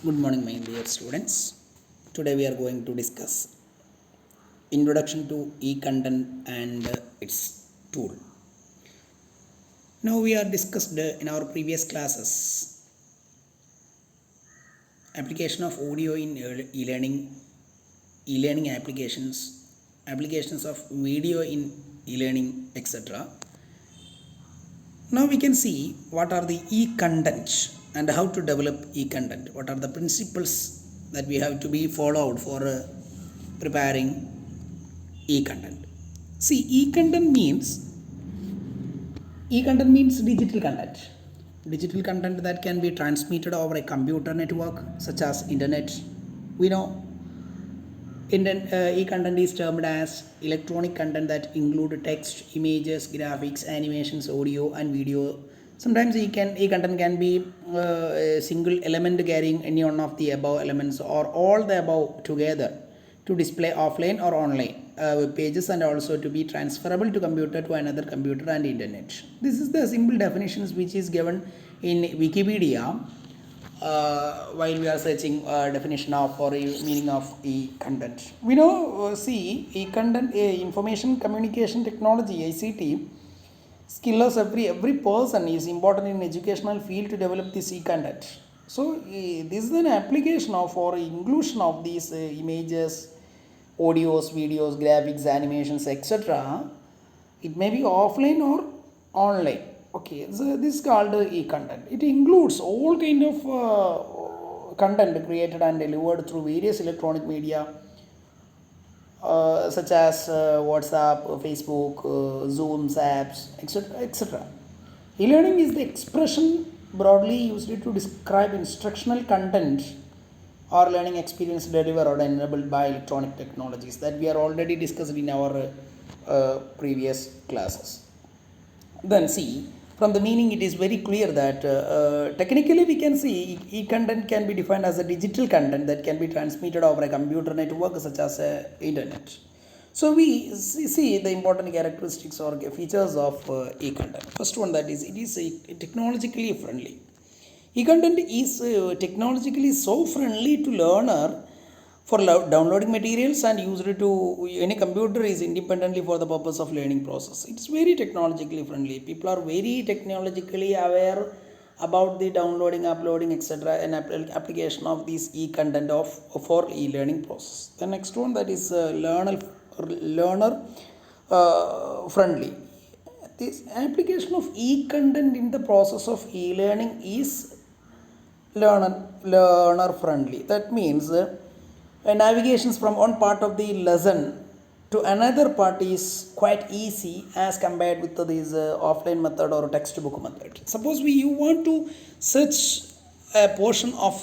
Good morning, my dear students. Today we are going to discuss introduction to e-content and its tool. Now we are discussed in our previous classes application of audio in e-learning applications, applications of video in e-learning, etc. Now we can see what are the e-content and how to develop e-content. What are the principles that we have to be followed for preparing e-content. See, e-content means digital content. Digital content that can be transmitted over a computer network such as internet. We know e-content is termed as electronic content that include text, images, graphics, animations, audio, and video. Sometimes e-content can be a single element carrying any one of the above elements or all the above together to display offline or online web pages and also to be transferable to computer to another computer and internet. This is the simple definitions which is given in Wikipedia while we are searching definition of or meaning of e-content. We know, see, e-content, information communication technology, ICT, skill of every person is important in educational field to develop this e-content. So this is an application of or inclusion of these images, audios, videos, graphics, animations, etc. It may be offline or online. Okay, so this is called e-content. It includes all kind of content created and delivered through various electronic media such as WhatsApp, Facebook, Zooms, apps, etc. etc. E-learning is the expression broadly used to describe instructional content or learning experience delivered or enabled by electronic technologies that we are already discussed in our previous classes. Then see, from the meaning it is very clear that technically we can see e-content can be defined as a digital content that can be transmitted over a computer network such as internet. So we see the important characteristics or features of e-content. First one, that is it is technologically friendly. E-content is technologically so friendly to learner for downloading materials and used to any computer is independently for the purpose of learning process. It's very technologically friendly. People are very technologically aware about the downloading, uploading, etc. and application of this e-content of for e-learning process. The next one, that is learner friendly. This application of e-content in the process of e-learning is learner friendly. That means navigations from one part of the lesson to another part is quite easy as compared with this offline method or textbook method. Suppose you want to search a portion of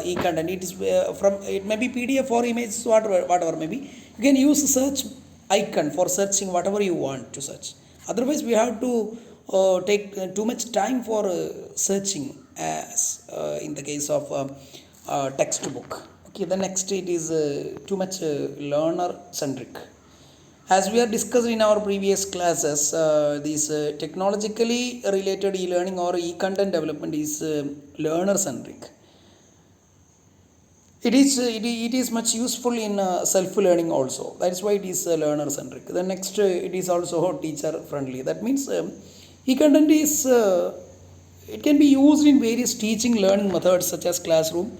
e-content, it is from it may be PDF or images, whatever maybe. You can use search icon for searching whatever you want to search. Otherwise, we have to take too much time for searching as in the case of textbook. Okay, the next, it is too much learner centric. As we are discussed in our previous classes, this technologically related e-learning or e-content development is learner centric. It is much useful in self-learning also. That is why it is learner centric. The next, it is also teacher friendly. That means e-content is it can be used in various teaching learning methods such as classroom,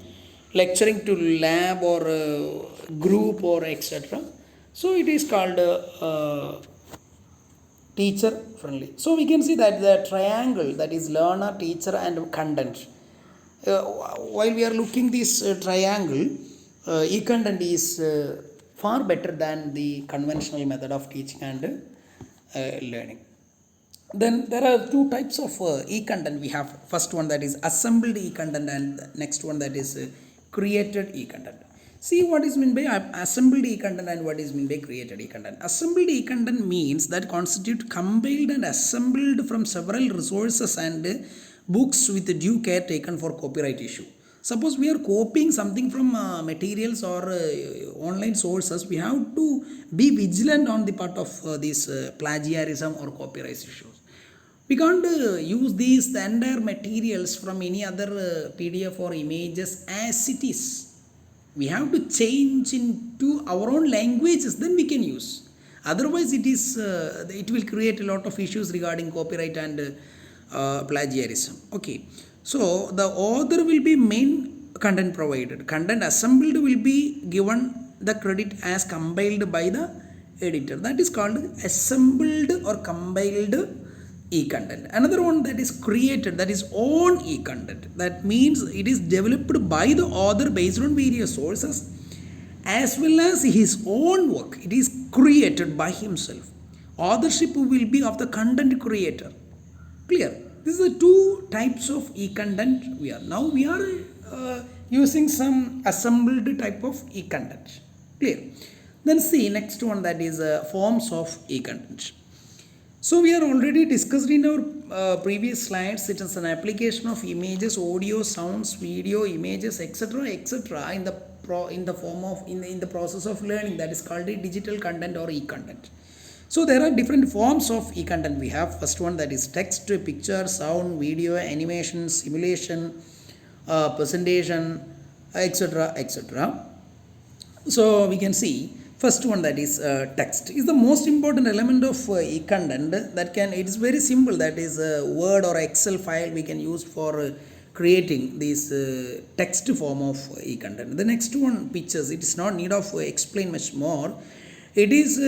lecturing to lab or group or etc. So it is called teacher friendly. So we can see that the triangle, that is learner, teacher and content. While we are looking this triangle, e-content is far better than the conventional method of teaching and learning. Then there are two types of e-content we have. First one, that is assembled e-content, and next one, that is created e-content. See what is meant by assembled e-content and what is meant by created e-content. Assembled e-content means that constitute compiled and assembled from several resources and books with due care taken for copyright issue. Suppose we are copying something from materials or online sources, we have to be vigilant on the part of this plagiarism or copyright issues. We can't use these the entire materials from any other PDF or images as it is. We have to change into our own languages, then we can use. Otherwise it will create a lot of issues regarding copyright and plagiarism. Okay, so the author will be main content provided. Content assembled will be given the credit as compiled by the editor. That is called assembled or compiled e-content. Another one that is created, that is own e-content. That means it is developed by the author based on various sources as well as his own work. It is created by himself. Authorship will be of the content creator. Clear? These are two types of e-content. We are using some assembled type of e-content. Clear? Then see next one, that is forms of e-content. So we are already discussed in our previous slides. It is an application of images, audio, sounds, video, images, etc., etc. in the process of learning. That is called a digital content or e-content. So there are different forms of e-content we have. First one, that is text, picture, sound, video, animation, simulation, presentation, etc., etc. So we can see first one, that is text is the most important element of e-content. It is very simple. That is a Word or Excel file we can use for creating this text form of e-content. The next one, pictures. It is not need of explain much more. It is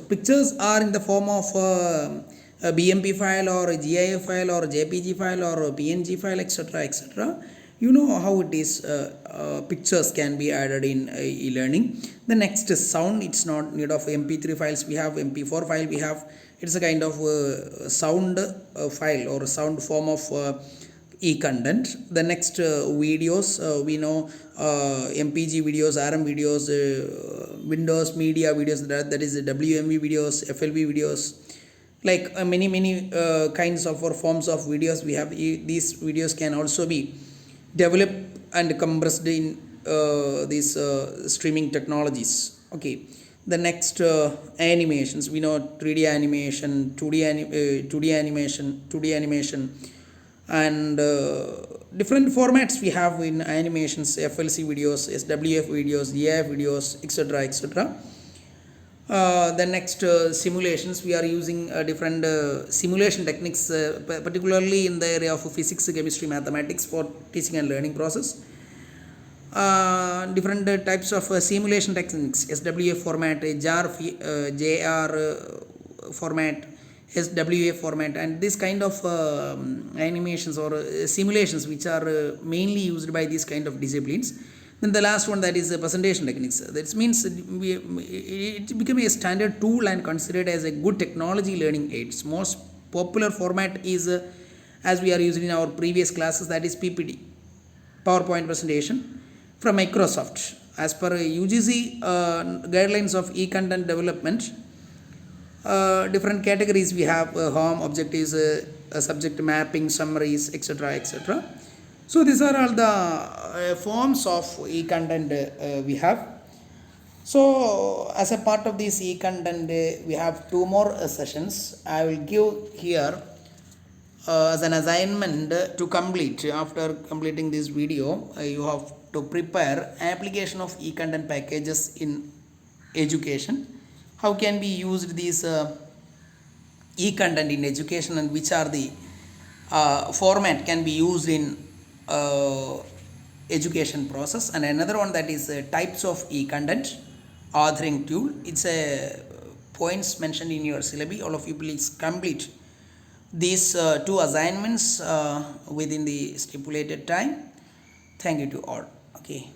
pictures are in the form of a BMP file or a GIF file or a JPG file or a PNG file, etc., etc. You know how it is. Pictures can be added in e-learning. The next is sound. It's not need of MP3 files. We have MP4 file. It's a kind of sound file or sound form of e-content. The next videos. We know MPG videos, RM videos, Windows Media videos. That is WMV videos, FLV videos. Like many kinds of or forms of videos we have. These videos can also be developed and compressed in these streaming technologies. Okay, the next animations. We know 3D animation, 2D animation, and different formats we have in animations: FLC videos, SWF videos, GIF videos, etc., etc. The next simulations. We are using different simulation techniques, particularly in the area of physics, chemistry, mathematics for teaching and learning process. Different types of simulation techniques: SWF format, JR format, SWF format, and this kind of animations or simulations which are mainly used by these kind of disciplines. Then the last one, that is presentation techniques. That means it became a standard tool and considered as a good technology learning aids. Most popular format is as we are using in our previous classes, that is PPT, PowerPoint presentation from Microsoft. As per UGC guidelines of e-content development, different categories we have: home, objectives, subject mapping, summaries, etc., etc. So these are all the forms of e-content we have. So as a part of this e-content, we have two more sessions. I will give here as an assignment to complete. After completing this video, you have to prepare application of e-content packages in education. How can be used these e-content in education, and which are the format can be used in education process. And another one, that is types of e-content authoring tool. It's a points mentioned in your syllabi. All of you please complete these two assignments within the stipulated time. Thank you to all. Okay.